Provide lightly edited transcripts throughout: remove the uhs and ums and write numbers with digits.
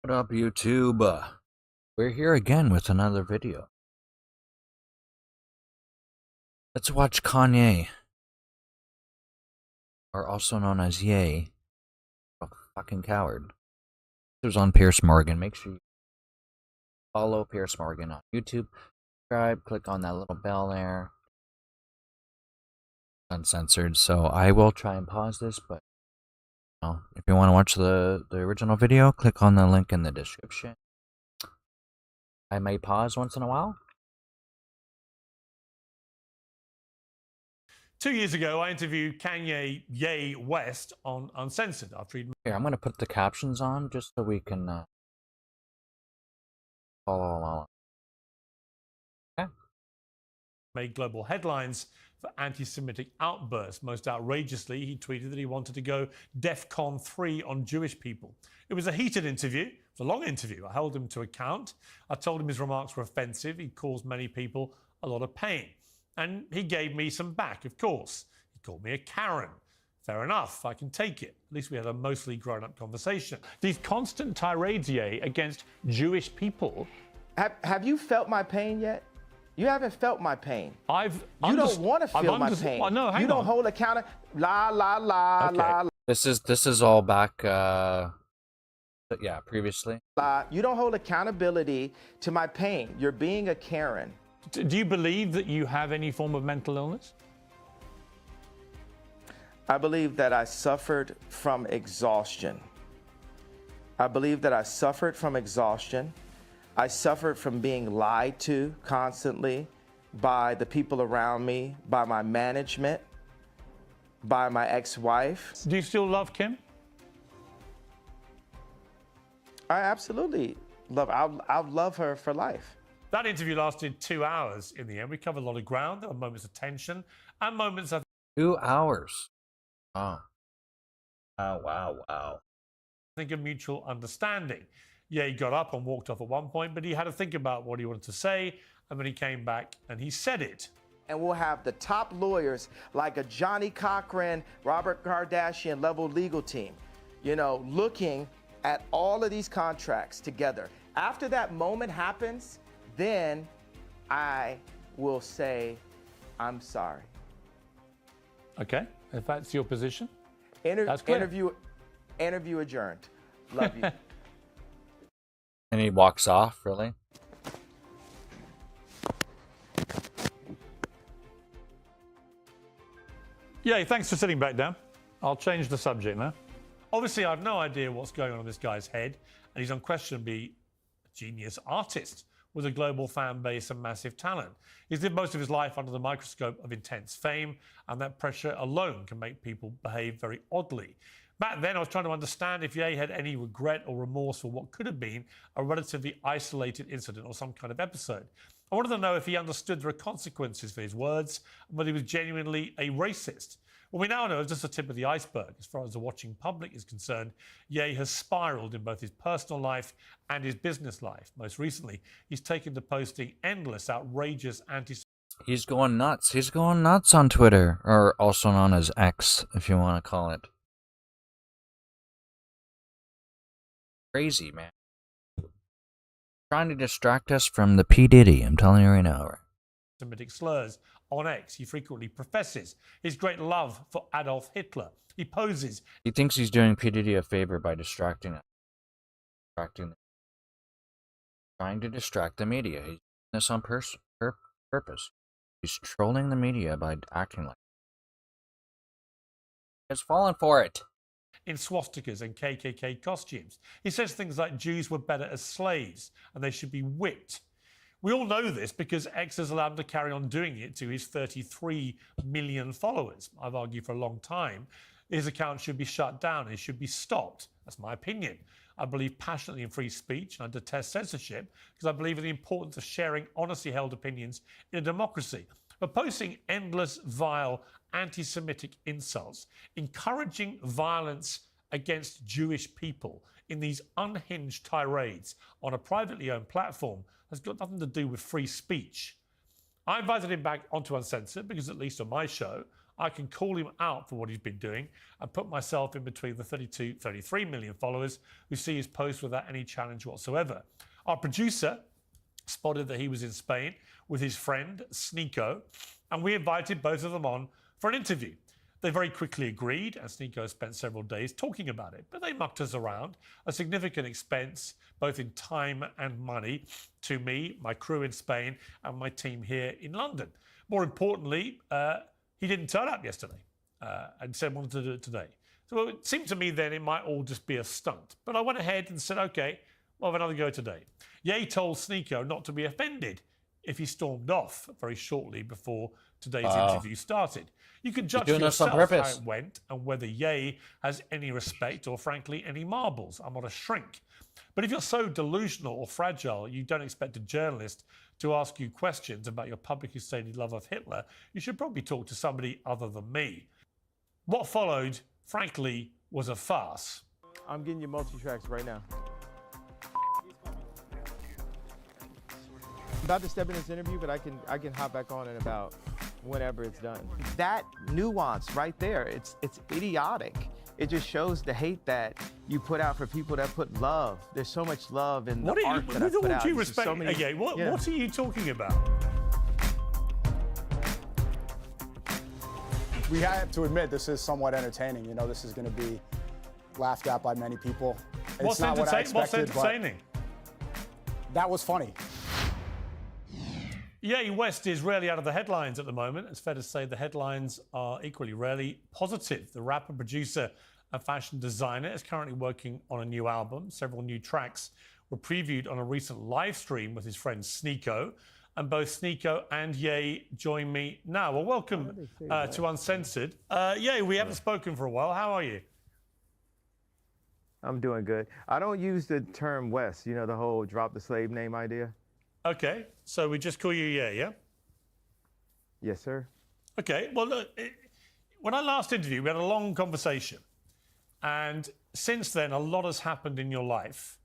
What up, YouTube? We're here again with another video. Let's watch Kanye, or also known as Ye, a fucking coward. It was on Piers Morgan. Make sure you follow Piers Morgan on YouTube. Subscribe, click on that little bell there. Uncensored, so I will try and pause this, but if you want to watch the original video, click on the link in the description. I may pause once in a while. 2 years ago, I interviewed Kanye Ye West on Uncensored after he'd Here, I'm going to put the captions on just so we can follow along. Okay. made global headlines for anti-Semitic outbursts. Most outrageously, he tweeted that he wanted to go DEFCON 3 on Jewish people. It was a heated interview. It was a long interview. I held him to account. I told him his remarks were offensive. He caused many people a lot of pain. And he gave me some back, of course. He called me a Karen. Fair enough, I can take it. At least we had a mostly grown-up conversation. These constant tirades, against Jewish people. Have you felt my pain yet? You haven't felt my pain. You don't want to feel my pain. Well, no, hang you don't on. hold account. La. This is all back. Previously. You don't hold accountability to my pain. You're being a Karen. Do you believe that you have any form of mental illness? I believe that I suffered from exhaustion. I suffered from being lied to constantly by the people around me, by my management, by my ex-wife. Do you still love Kim? I absolutely I'll love her for life. That interview lasted 2 hours in the end. We covered a lot of ground. There were moments of tension and moments of 2 hours. Oh. Wow. I think a mutual understanding. Yeah, he got up and walked off at one point, but he had to think about what he wanted to say, and then he came back and he said it. And we'll have the top lawyers like a Johnny Cochran, Robert Kardashian level legal team, looking at all of these contracts together. After that moment happens, then I will say, I'm sorry. Okay, if that's your position. That's clear. Interview adjourned. Love you. And he walks off, really? Yeah, thanks for sitting back down. I'll change the subject now. Obviously, I have no idea what's going on in this guy's head, and he's unquestionably a genius artist with a global fan base and massive talent. He's lived most of his life under the microscope of intense fame, and that pressure alone can make people behave very oddly. Back then, I was trying to understand if Ye had any regret or remorse for what could have been a relatively isolated incident or some kind of episode. I wanted to know if he understood there are consequences for his words and whether he was genuinely a racist. What we now know is just the tip of the iceberg. As far as the watching public is concerned, Ye has spiraled in both his personal life and his business life. Most recently, he's taken to posting endless, outrageous He's going nuts. He's going nuts on Twitter, or also known as X, if you want to call it. Crazy, man. Trying to distract us from the P. Diddy, I'm telling you right now. Semitic slurs on X. He frequently professes his great love for Adolf Hitler. He poses. He thinks he's doing P. Diddy a favor by distracting us. Trying to distract the media. He's doing this on purpose. He's trolling the media by acting like he's fallen for it. In swastikas and KKK costumes. He says things like Jews were better as slaves and they should be whipped. We all know this because X has allowed him to carry on doing it to his 33 million followers. I've argued for a long time his account should be shut down. It should be stopped. That's my opinion. I believe passionately in free speech and I detest censorship because I believe in the importance of sharing honestly held opinions in a democracy. But posting endless, vile, anti-Semitic insults, encouraging violence against Jewish people in these unhinged tirades on a privately owned platform has got nothing to do with free speech. I invited him back onto Uncensored because, at least on my show, I can call him out for what he's been doing and put myself in between the 32, 33 million followers who see his posts without any challenge whatsoever. Our producer spotted that he was in Spain with his friend Cneғ, and we invited both of them on for an interview. They very quickly agreed, and Cneғ spent several days talking about it, but they mucked us around, a significant expense, both in time and money, to me, my crew in Spain, and my team here in London. More importantly, he didn't turn up yesterday and said wanted to do it today. So it seemed to me then it might all just be a stunt. But I went ahead and said, okay, we'll have another go today. Ye told Cneғ not to be offended if he stormed off very shortly before today's interview started. You can judge for yourself how it went and whether Ye has any respect or, frankly, any marbles. I'm not a shrink. But if you're so delusional or fragile you don't expect a journalist to ask you questions about your publicly stated love of Hitler, you should probably talk to somebody other than me. What followed, frankly, was a farce. I'm getting you multi-tracks right now. I'm about to step in this interview, but I can hop back on in about whenever it's done. That nuance right there, it's idiotic. It just shows the hate that you put out for people that put love. There's so much love in the art that I put out. With all due respect, okay, what are you talking about? We have to admit this is somewhat entertaining. You know, this is going to be laughed at by many people. It's not what I expected, what's entertaining? That was funny. Ye West is rarely out of the headlines at the moment. It's fair to say the headlines are equally rarely positive. The rapper, producer, and fashion designer is currently working on a new album. Several new tracks were previewed on a recent live stream with his friend Cneғ. And both Cneғ and Ye join me now. Well, welcome to Uncensored. Ye, we haven't spoken for a while. How are you? I'm doing good. I don't use the term West, you know, the whole drop the slave name idea. Okay, so we just call you Ye, yeah? Yes, sir. Okay, well, look, when I last interviewed, we had a long conversation. And since then, a lot has happened in your life.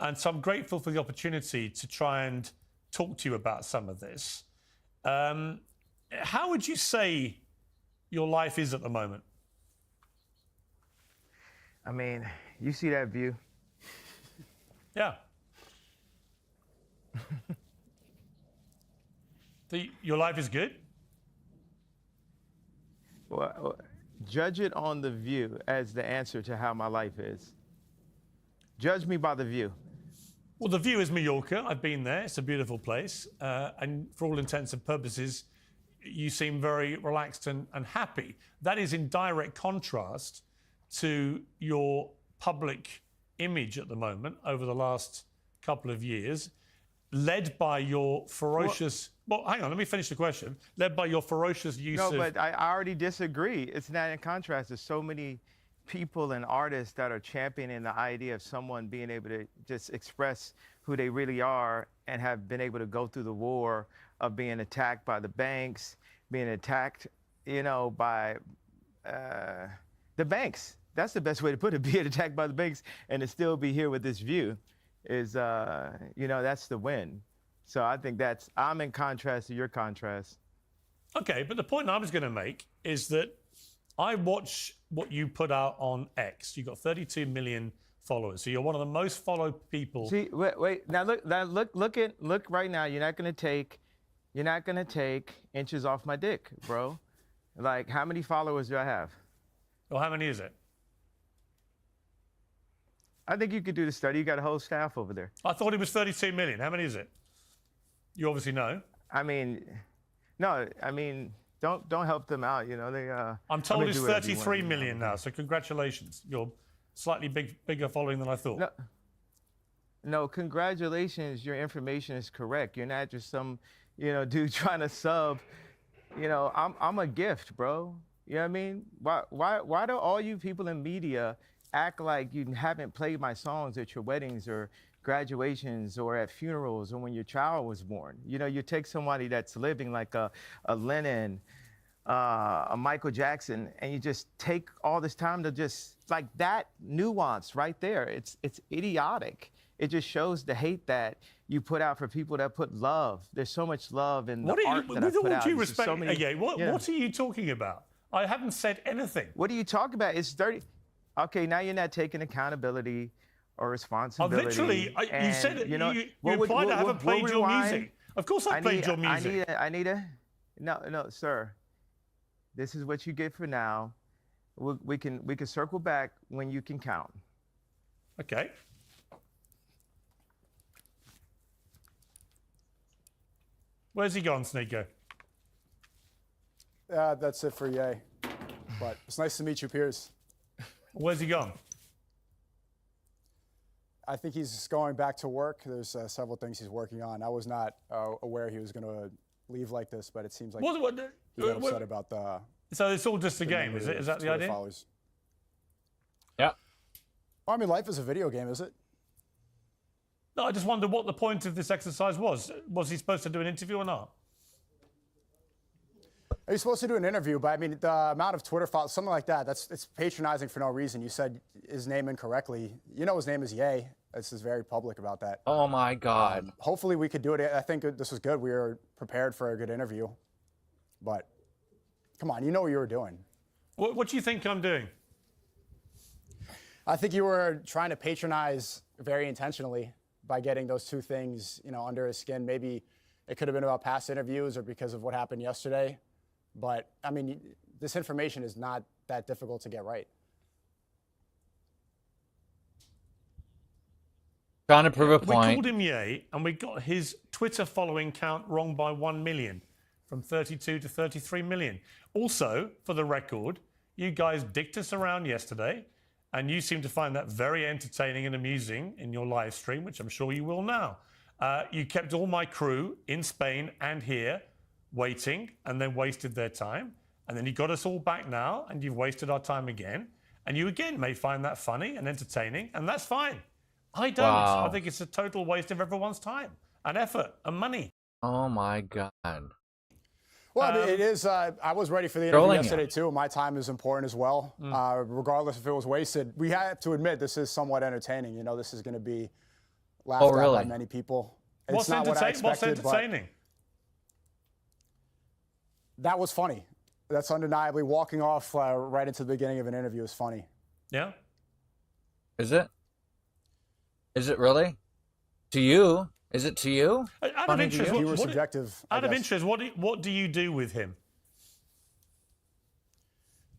And so I'm grateful for the opportunity to try and talk to you about some of this. How would you say your life is at the moment? I mean, you see that view? Yeah. Your life is good? Well, judge it on the view as the answer to how my life is. Judge me by the view. Well, the view is Mallorca. I've been there. It's a beautiful place. And for all intents and purposes, you seem very relaxed and happy. That is in direct contrast to your public image at the moment over the last couple of years, led by your ferocious... Well, hang on, let me finish the question. Led by your ferocious use of... No, but I already disagree. It's not in contrast. There's so many people and artists that are championing the idea of someone being able to just express who they really are and have been able to go through the war of being attacked by the banks, being attacked, you know, by the banks. That's the best way to put it, being attacked by the banks and to still be here with this view is, you know, that's the win. So I think I'm in contrast to your contrast. Okay, but the point I was going to make is that I watch what you put out on X. You've got 32 million followers, so you're one of the most followed people. See, wait. Now look right now. You're not gonna take inches off my dick, bro. Like, how many followers do I have? Well, how many is it? I think you could do the study. You got a whole staff over there. I thought it was 32 million. How many is it? You obviously know. I mean, no. I mean, don't help them out. You know they. I'm told it's 33 million now. So congratulations. You're slightly bigger following than I thought. No, congratulations. Your information is correct. You're not just some, you know, dude trying to sub. You know, I'm a gift, bro. You know what I mean? Why do all you people in media act like you haven't played my songs at your weddings or graduations or at funerals or when your child was born? You know, you take somebody that's living like a Lennon, a Michael Jackson, and you just take all this time to just, like, that nuance right there, it's idiotic. It just shows the hate that you put out for people that put love. There's so much love in the art that I put out. With all due respect, what are you talking about? I haven't said anything. What do you talk about? It's dirty. Okay, now you're not taking accountability or responsibility. Literally, you said it. You know, you implied I haven't played your music. Of course I played your music. No, sir. This is what you get for now. We can circle back when you can count. Okay. Where's he gone, Cneғ? That's it for Ye. But it's nice to meet you, Piers. Where's he gone? I think he's just going back to work. There's several things he's working on. I was not aware he was going to leave like this, but it seems like he got upset about the... So it's all just a game, is it? Is that the idea? Followers. Yeah. Well, I mean, life is a video game, is it? No, I just wonder what the point of this exercise was. Was he supposed to do an interview or not? Are you supposed to do an interview? But I mean, the amount of Twitter followers, something like that, it's patronizing for no reason. You said his name incorrectly. You know his name is Ye. This is very public about that. Oh my God. Hopefully we could do it. I think this was good. We were prepared for a good interview. But come on, you know what you were doing. What do you think I'm doing? I think you were trying to patronize very intentionally by getting those two things, under his skin. Maybe it could have been about past interviews or because of what happened yesterday. But, I mean, this information is not that difficult to get right. Trying to prove a point. We called him Ye, and we got his Twitter following count wrong by 1 million, from 32 to 33 million. Also, for the record, you guys dicked us around yesterday, and you seem to find that very entertaining and amusing in your live stream, which I'm sure you will now. You kept all my crew in Spain and here waiting, and then wasted their time. And then you got us all back now, and you've wasted our time again. And you again may find that funny and entertaining, and that's fine. I don't. Wow. I think it's a total waste of everyone's time and effort and money. Oh my God. Well, I mean, it is. I was ready for the interview yesterday, too. My time is important as well. Regardless if it was wasted, we have to admit this is somewhat entertaining. This is going to be laughed at by many people. What's entertaining? That was funny. That's undeniably walking off right into the beginning of an interview is funny. Yeah. Is it? Is it really? To you? Is it to you? Out of interest, what do you do with him?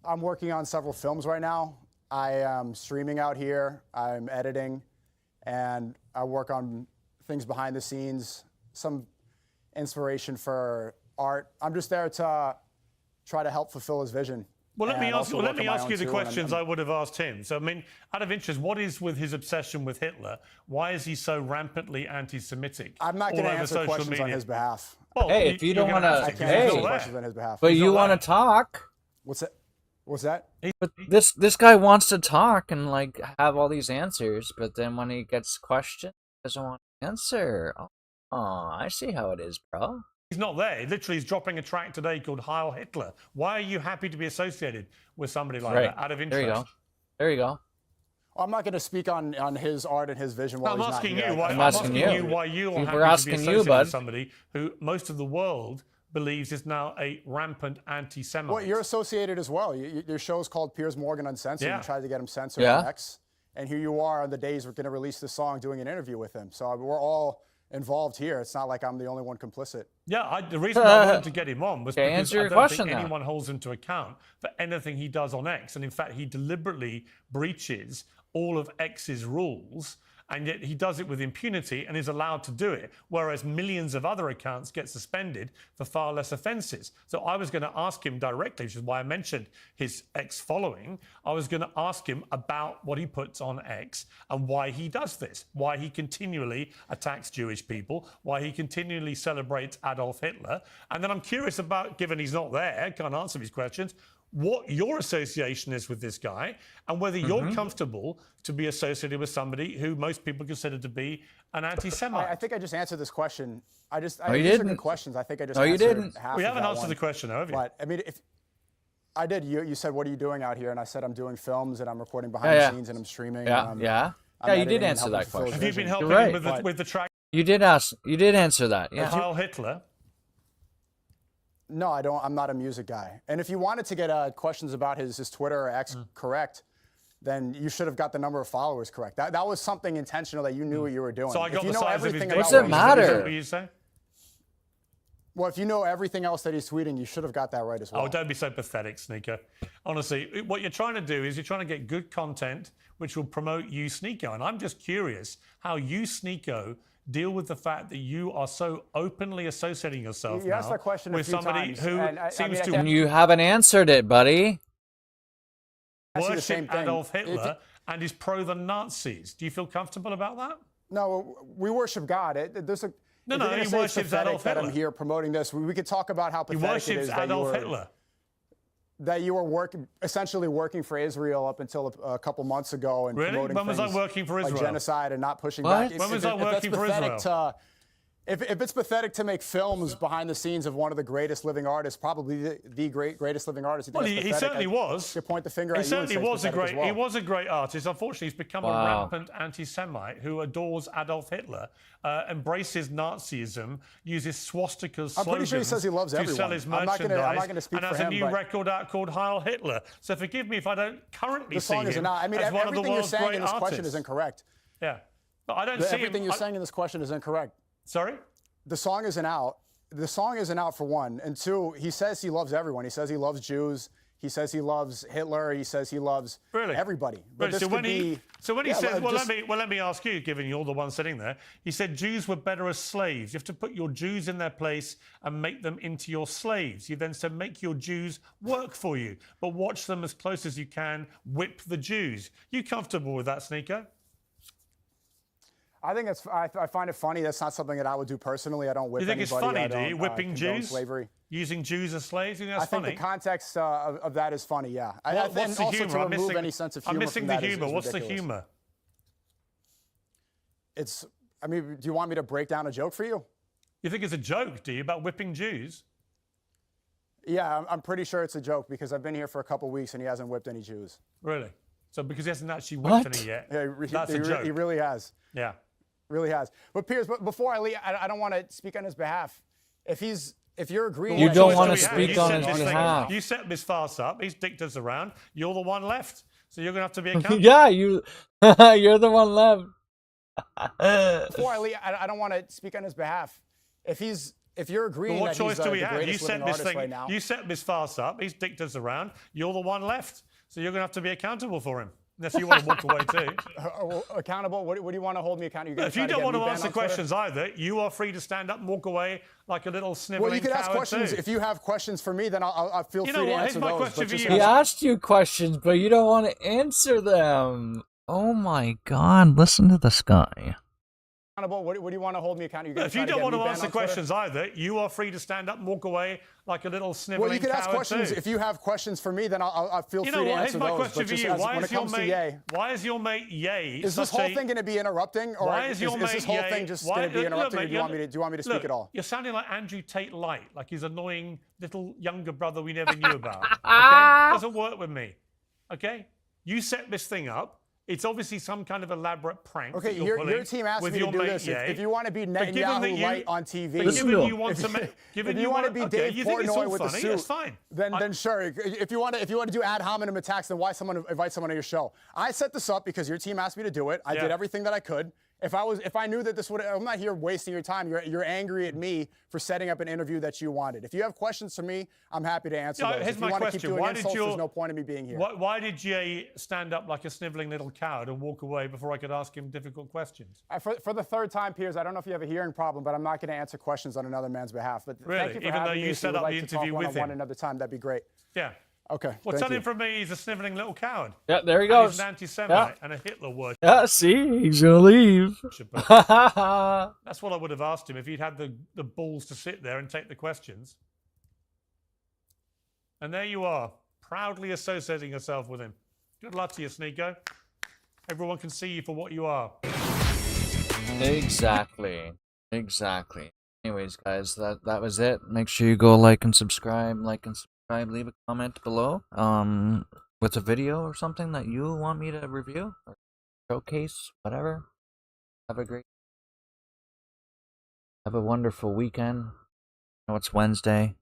I'm working on several films right now. I am streaming out here. I'm editing, and I work on things behind the scenes, some inspiration for art. I'm just there to try to help fulfill his vision. Well, let me ask you the questions I would have asked him. So, I mean, out of interest, what is with his obsession with Hitler? Why is he so rampantly anti-Semitic? I'm not going to answer questions on his behalf. Well, hey, if you don't want to, I can't answer questions on his behalf. But you want to talk. What's that? What's that? But this guy wants to talk and like have all these answers, but then when he gets questioned, he doesn't want to answer. Oh, I see how it is, bro. He's not there. Literally, he's dropping a track today called Heil Hitler. Why are you happy to be associated with somebody like that? Out of interest. There you go. There you go. I'm not going to speak on his art and his vision while I'm he's asking not you. here. I'm asking you why you are happy to be associated with somebody who most of the world believes is now a rampant anti-Semite. Well, you're associated as well. Your show's called Piers Morgan Uncensored. Yeah. You tried to get him censored on X. And here you are on the days we're going to release this song doing an interview with him. So we're all involved here. It's not like I'm the only one complicit. Yeah, the reason I wanted to get him on was because I don't think now. anyone holds him to account for anything he does on X. And in fact, he deliberately breaches all of X's rules, and yet he does it with impunity and is allowed to do it, whereas millions of other accounts get suspended for far less offences. So I was going to ask him directly, which is why I mentioned his X following. I was going to ask him about what he puts on X and why he does this, why he continually attacks Jewish people, why he continually celebrates Adolf Hitler. And then I'm curious about, given he's not there, can't answer these questions, what your association is with this guy and whether you're comfortable to be associated with somebody who most people consider to be an anti-Semite. I think I just answered this question. These you are didn't. good questions. I think I just you answered didn't. half We of haven't that answered one. the question, have you? But, I mean, if I did, you said, what are you doing out here? And I said, I'm doing films and I'm recording behind the scenes and I'm streaming. And I'm you did answer that question. Have you been helping him with the track? You did answer that. Yeah. Heil Hitler. No, I don't. I'm not a music guy. And if you wanted to get questions about his Twitter or X correct, then you should have got the number of followers correct. That was something intentional that you knew what you were doing. So I got if you the know size of his everything dick. What's about it what he's matter? Is that what you say? Well, if you know everything else that he's tweeting, you should have got that right as well. Oh, don't be so pathetic, Cneғ. Honestly, what you're trying to do is you're trying to get good content which will promote you, Cneғ. And I'm just curious how you, Cneғ, deal with the fact that you are so openly associating yourself You asked now that question a with few somebody times, who and I seems mean, to And you haven't answered it, buddy. I see the same worship thing. Adolf Hitler and is pro the Nazis. Do you feel comfortable about that? No, we worship God. There's a No, if no, you're gonna he say it's worships pathetic Adolf that Hitler. I'm here promoting this. We could talk about how He pathetic it worships is that Adolf Hitler. that you were essentially working for Israel up until a couple months ago and Really? promoting When was I things working for like Israel? genocide and not pushing What? back. When was I If that's working for pathetic Israel? If it's pathetic to make films behind the scenes of one of the greatest living artists, probably the greatest living artist, you think Well, it's he pathetic, certainly was. You point the finger He at you and certainly say it's was a pathetic as great. well. He was a great artist. Unfortunately, he's become a Wow. rampant anti-Semite who adores Adolf Hitler, embraces Nazism, uses swastikas. I'm pretty sure he says he loves to everyone. sell his I'm not merchandise, gonna speak and for has a him, new but record out called Heil Hitler. So forgive me if I don't currently the see song is him not. I mean, as one of the everything you're world's saying great in this question artists. is incorrect. Yeah, but I don't see Everything him. you're saying in this question is incorrect. Sorry. The song isn't out. The song isn't out for one, and two, he says he loves everyone. He says he loves Jews. He says he loves Hitler. He says he loves everybody. But Right, this so when could he be, says, just- let me ask you, given you're the one sitting there, he said Jews were better as slaves. You have to put your Jews in their place and make them into your slaves. You then said make your Jews work for you, but watch them as close as you can. Whip the Jews. You comfortable with that, Cneғ? I think it's. I find it funny. That's not something that I would do personally. I don't whip You think it's anybody. funny, I do you? don't, Whipping condone Jews? slavery. Using Jews as slaves? You think that's I think funny? the context of that is funny. Yeah. What's and the also humour? to I'm remove missing, any sense of humor I'm missing from the that is humour. What's the ridiculous. humour? It's. I mean, do you want me to break down a joke for you? You think it's a joke, do you, about whipping Jews? Yeah, I'm pretty sure it's a joke because I've been here for a couple weeks and he hasn't whipped any Jews. Really? So because he hasn't actually whipped What? any yet, Yeah, that's a joke. He really has. Yeah. Really has. But Piers, before I leave, I don't want to speak on his behalf. If you're agreeing, You that don't he's wanna the speak greatest on living his artist behalf. right now- You set this farce up. He's dicked us around. You're the one left. So you're going to have to be accountable. Yeah, you're the one left. Before I leave, I don't want to speak on his behalf. If you're agreeing But what that choice he's do we the have? You greatest living set this artist thing. right now, You set this farce up. He's dicked us around. You're the one left. So you're going to have to be accountable for him. Unless you want to walk away too. accountable. What do you want to hold me accountable? If you don't want to answer questions either, you are free to stand up and walk away like a little sniveling Well, you can ask coward questions. too. If you have questions for me, then I'll feel You free know to what? Here's answer my those. question but for just you. He ask- asked you questions, but you don't want to answer them. Oh my God! Listen to this guy. Accountable. What do you want to hold me accountable? If you don't want to answer questions either, you are free to stand up and walk away like a little sniveling well, you can ask coward questions. too. If you have questions for me, then I'll feel You free know to what? answer Here's my those. question But for just you. as, Why when is it your comes to mate? Ye, Why is your mate Ye? is this such whole a- thing going to be interrupting, or Why is your mate this whole Ye- thing just why- going to be look, interrupting? mate, Or do you want me to speak look, at all? You're sounding like Andrew Tate Light, like his annoying little younger brother we never knew about. Okay, doesn't work with me. Okay, you set this thing up. It's obviously some kind of elaborate prank. Okay, that you're your pulling team asked with me to your do mate this. Ye. If you want to be But given that Netanyahu you- light on TV, But Listen given to you want to make, given if you want to be okay, Dave you think it's Portnoy all with the funny, suit, it's fine. then sure. If you want to do ad hominem attacks, then why invite someone on your show? I set this up because your team asked me to do it. I did everything that I could. If I knew that this would, I'm not here wasting your time. You're angry at me for setting up an interview that you wanted. If you have questions for me, I'm happy to answer those. Here's If my you want to keep question. doing Why insults, did you? there's no point in me being here. Why did Ye stand up like a sniveling little coward and walk away before I could ask him difficult questions? For the third time, Piers, I don't know if you have a hearing problem, but I'm not going to answer questions on another man's behalf. But Really? thank you for Even though having you me. If set would up like the to talk interview with one-on-one him. another time, that'd be great. Yeah. Okay. What's thank done you. him from me? He's a sniveling little coward. Yeah, there he And goes. he's an anti-Semite and a Hitler worshiper. Yeah, see, he's gonna leave. That's what I would have asked him if he'd had the balls to sit there and take the questions. And there you are, proudly associating yourself with him. Good luck to you, Cneғ. Everyone can see you for what you are. Exactly. Anyways, guys, that was it. Make sure you go like and subscribe. Leave a comment below. With a video or something that you want me to review or showcase, whatever. Have a wonderful weekend. I know it's Wednesday.